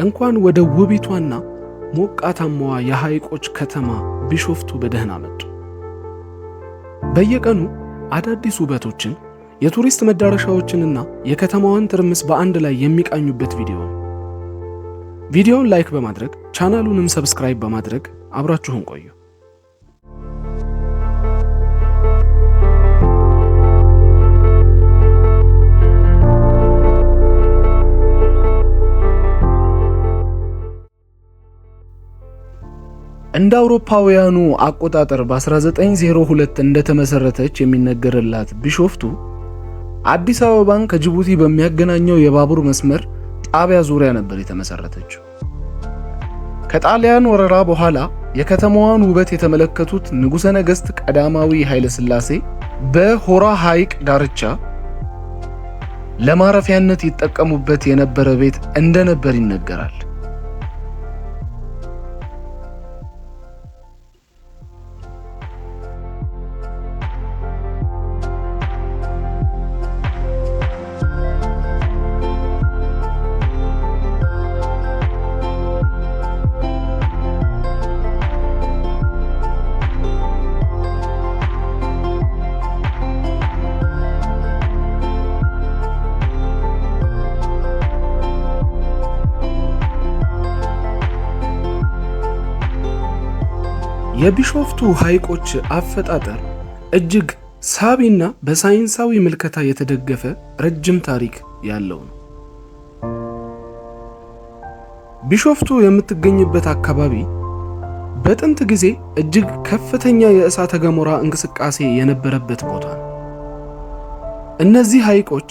እንኳን ወደ ውቢቷና ሞቃታማዋ የሐይቆች ከተማ ቢሾፍቱ በደህና መጡ። በየቀኑ አዳዲስ ውበቶችን፣ የቱሪስት መዳረሻዎችንና የከተማዋን ትርምስ በአንድ ላይ የሚቃኙበት ቪዲዮ ነው። ቪዲዮውን ላይክ በማድረግ ቻናሉንም ሰብስክራይብ በማድረግ አብራችሁን ቆዩ። እንደ አውሮፓውያኑ አቆጣጠር በ1902 እንደተመሰረተች የሚነገርላት ቢሾፍቱ አዲስ አበባን ከጅቡቲ በሚያገናኘው የባቡር መስመር ጣቢያ ዙሪያ ነበር የተመሰረተችው። ከጣሊያን ወረራ በኋላ የከተማዋን ውበት የተመለከቱት ንጉሠ ነገሥት ቀዳማዊ ኃይለ ሥላሴ በሆራ ሐይቅ ዳርቻ ለማረፊያነት ይጠቀሙበት የነበረ ቤት እንደነበር ይነገራል። የቢሾፍቱ ሐይቆች አፈጣጠር እጅግ ሳቢና በሳይንሳዊ ምልከታ የተደገፈ ረጅም ታሪክ ያለው ነው። ቢሾፍቱ የምትገኝበት አካባቢ በጥንት ጊዜ እጅግ ከፍተኛ የእሳተ ገሞራ እንቅስቃሴ የነበረበት ቦታ ነው። እነዚህ ሐይቆች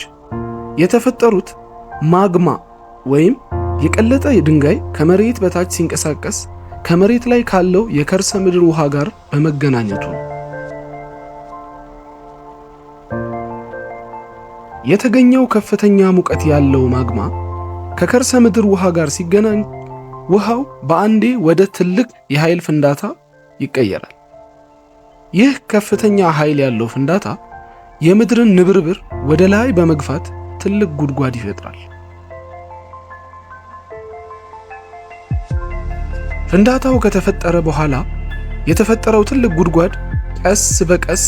የተፈጠሩት ማግማ ወይም የቀለጠ ድንጋይ ከመሬት በታች ሲንቀሳቀስ ከመሬት ላይ ካለው የከርሰ ምድር ውሃ ጋር በመገናኘቱ ነው። የተገኘው ከፍተኛ ሙቀት ያለው ማግማ ከከርሰ ምድር ውሃ ጋር ሲገናኝ ውሃው በአንዴ ወደ ትልቅ የኃይል ፍንዳታ ይቀየራል። ይህ ከፍተኛ ኃይል ያለው ፍንዳታ የምድርን ንብርብር ወደ ላይ በመግፋት ትልቅ ጉድጓድ ይፈጥራል። ፍንዳታው ከተፈጠረ በኋላ የተፈጠረው ትልቅ ጉድጓድ ቀስ በቀስ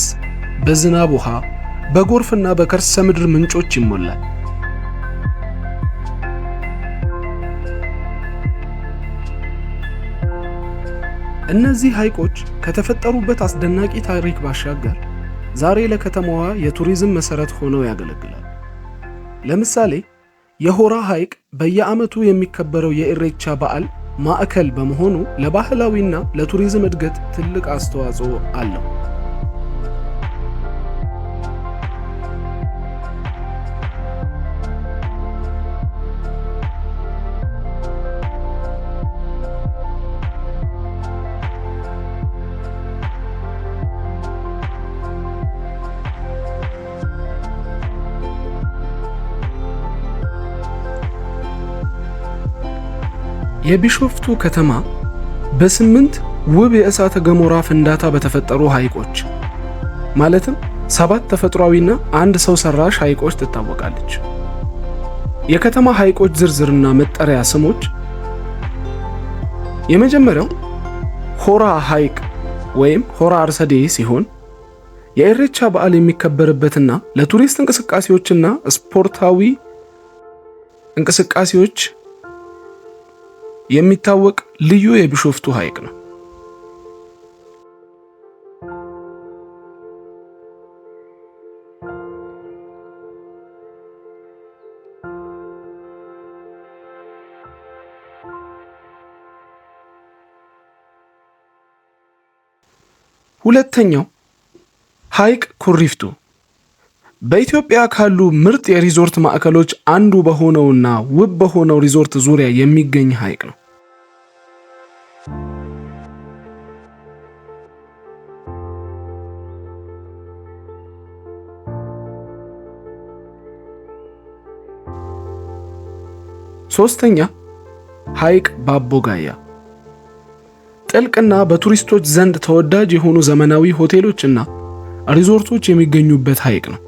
በዝናብ ውሃ፣ በጎርፍና በከርሰ ምድር ምንጮች ይሞላል። እነዚህ ሐይቆች ከተፈጠሩበት አስደናቂ ታሪክ ባሻገር ዛሬ ለከተማዋ የቱሪዝም መሰረት ሆነው ያገለግላል። ለምሳሌ የሆራ ሐይቅ በየዓመቱ የሚከበረው የኢሬቻ በዓል ማዕከል በመሆኑ ለባህላዊና ለቱሪዝም እድገት ትልቅ አስተዋጽኦ አለው። የቢሾፍቱ ከተማ በ8 ውብ የእሳተ ገሞራ ፍንዳታ በተፈጠሩ ሐይቆች ማለትም 7 ተፈጥሯዊና 1 ሰው ሰራሽ ሐይቆች ትታወቃለች። የከተማ ሐይቆች ዝርዝርና መጠሪያ ስሞች የመጀመሪያው ሆራ ሐይቅ ወይም ሆራ አርሰዴ ሲሆን የኢሬቻ በዓል የሚከበርበትና ለቱሪስት እንቅስቃሴዎችና ስፖርታዊ እንቅስቃሴዎች የሚታወቅ ልዩ የቢሾፍቱ ሐይቅ ነው። ሁለተኛው ሐይቅ ኩሪፍቱ በኢትዮጵያ ካሉ ምርጥ የሪዞርት ማዕከሎች አንዱ በሆነውና ውብ በሆነው ሪዞርት ዙሪያ የሚገኝ ሐይቅ ነው። ሶስተኛ ሐይቅ ባቦጋያ ጥልቅና በቱሪስቶች ዘንድ ተወዳጅ የሆኑ ዘመናዊ ሆቴሎችና ሪዞርቶች የሚገኙበት ሐይቅ ነው።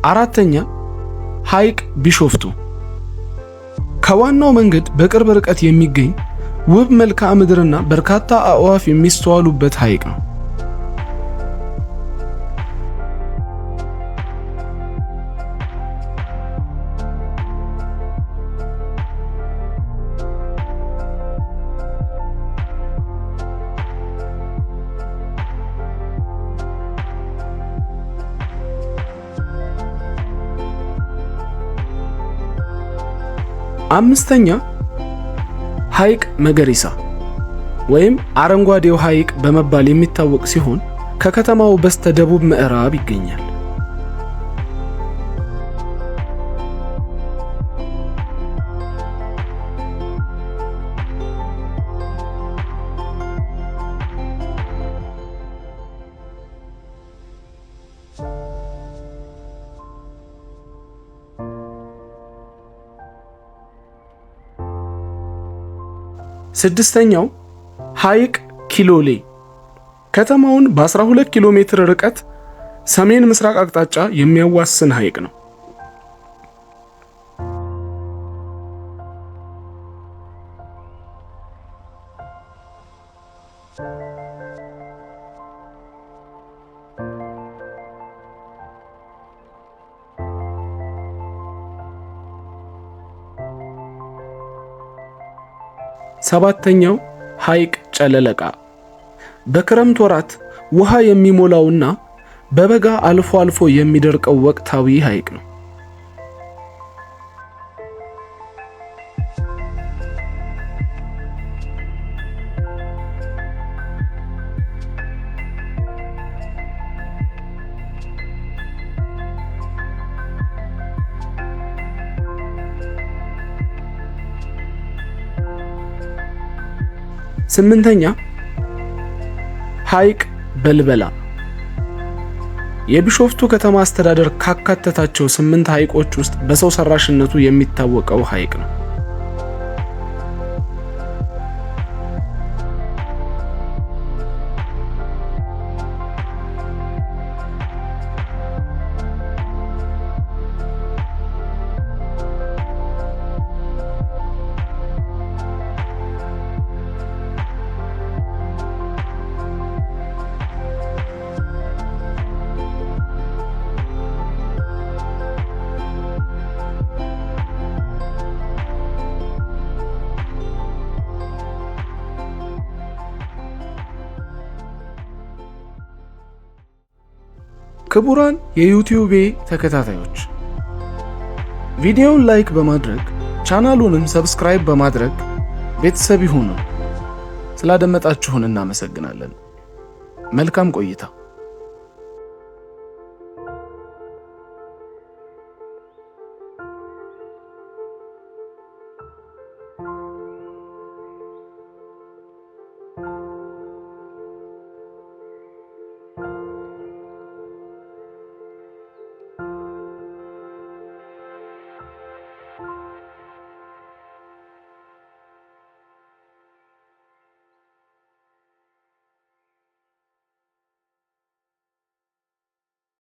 4ኛ ሐይቅ ቢሾፍቱ ከዋናው መንገድ በቅርብ ርቀት የሚገኝ ውብ መልክዓ ምድርና በርካታ አዕዋፍ የሚስተዋሉበት ሐይቅ ነው። አምስተኛ ሐይቅ መገሪሳ ወይም አረንጓዴው ሐይቅ በመባል የሚታወቅ ሲሆን ከከተማው በስተ ደቡብ ምዕራብ ይገኛል። ስድስተኛው ሐይቅ ኪሎሌ ከተማውን በ12 ኪሎ ሜትር ርቀት ሰሜን ምስራቅ አቅጣጫ የሚያዋስን ሐይቅ ነው። ሰባተኛው ሐይቅ ጨለለቃ በክረምት ወራት ውሃ የሚሞላውና በበጋ አልፎ አልፎ የሚደርቀው ወቅታዊ ሐይቅ ነው። ስምንተኛ ሐይቅ በልበላ የቢሾፍቱ ከተማ አስተዳደር ካካተታቸው 8 ሐይቆች ውስጥ በሰው ሰራሽነቱ የሚታወቀው ሐይቅ ነው። ክቡራን የዩቲዩብ ተከታታዮች ቪዲዮውን ላይክ በማድረግ ቻናሉንም ሰብስክራይብ በማድረግ ቤተሰብ ይሁኑ። ስላደመጣችሁን እናመሰግናለን። መልካም ቆይታ።